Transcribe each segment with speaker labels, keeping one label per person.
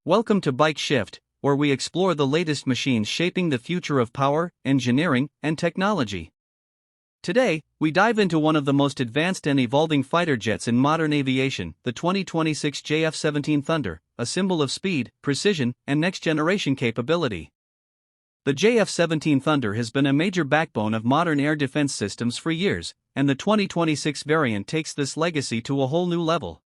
Speaker 1: Welcome to Bike Shift, where we explore the latest machines shaping the future of power, engineering, and technology. Today, we dive into one of the most advanced and evolving fighter jets in modern aviation, the 2026 JF-17 Thunder, a symbol of speed, precision, and next-generation capability. The JF-17 Thunder has been a major backbone of modern air defense systems for years, and the 2026 variant takes this legacy to a whole new level.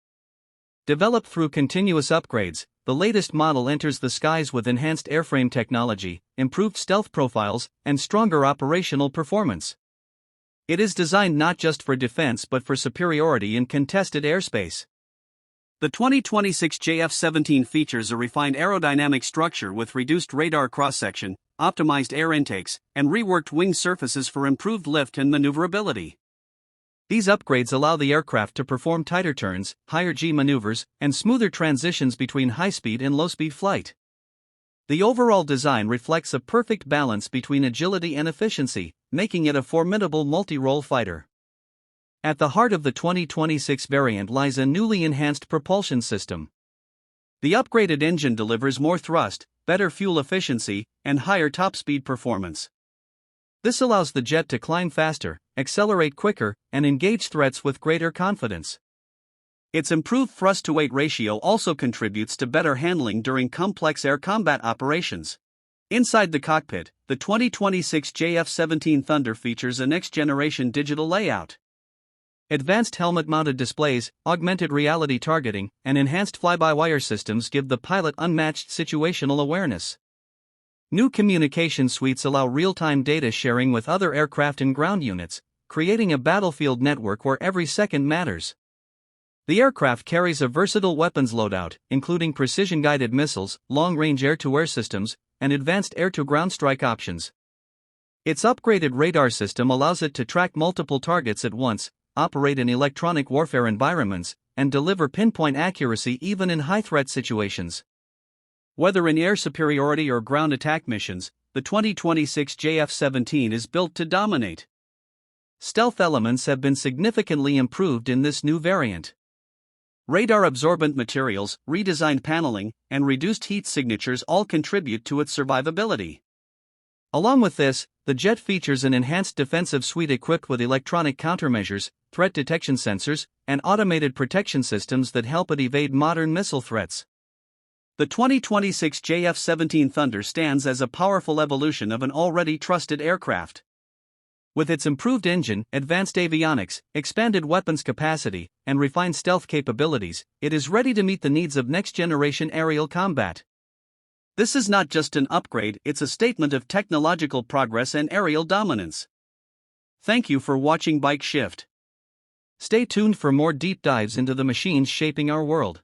Speaker 1: Developed through continuous upgrades, the latest model enters the skies with enhanced airframe technology, improved stealth profiles, and stronger operational performance. It is designed not just for defense but for superiority in contested airspace. The 2026 JF-17 features a refined aerodynamic structure with reduced radar cross-section, optimized air intakes, and reworked wing surfaces for improved lift and maneuverability. These upgrades allow the aircraft to perform tighter turns, higher G maneuvers, and smoother transitions between high-speed and low-speed flight. The overall design reflects a perfect balance between agility and efficiency, making it a formidable multi-role fighter. At the heart of the 2026 variant lies a newly enhanced propulsion system. The upgraded engine delivers more thrust, better fuel efficiency, and higher top-speed performance. This allows the jet to climb faster, accelerate quicker, and engage threats with greater confidence. Its improved thrust-to-weight ratio also contributes to better handling during complex air combat operations. Inside the cockpit, the 2026 JF-17 Thunder features a next-generation digital layout. Advanced helmet-mounted displays, augmented reality targeting, and enhanced fly-by-wire systems give the pilot unmatched situational awareness. New communication suites allow real-time data sharing with other aircraft and ground units, creating a battlefield network where every second matters. The aircraft carries a versatile weapons loadout, including precision-guided missiles, long-range air-to-air systems, and advanced air-to-ground strike options. Its upgraded radar system allows it to track multiple targets at once, operate in electronic warfare environments, and deliver pinpoint accuracy even in high-threat situations. Whether in air superiority or ground attack missions, the 2026 JF-17 is built to dominate. Stealth elements have been significantly improved in this new variant. Radar-absorbent materials, redesigned paneling, and reduced heat signatures all contribute to its survivability. Along with this, the jet features an enhanced defensive suite equipped with electronic countermeasures, threat detection sensors, and automated protection systems that help it evade modern missile threats. The 2026 JF-17 Thunder stands as a powerful evolution of an already trusted aircraft. With its improved engine, advanced avionics, expanded weapons capacity, and refined stealth capabilities, it is ready to meet the needs of next-generation aerial combat. This is not just an upgrade, it's a statement of technological progress and aerial dominance. Thank you for watching Bike Shift. Stay tuned for more deep dives into the machines shaping our world.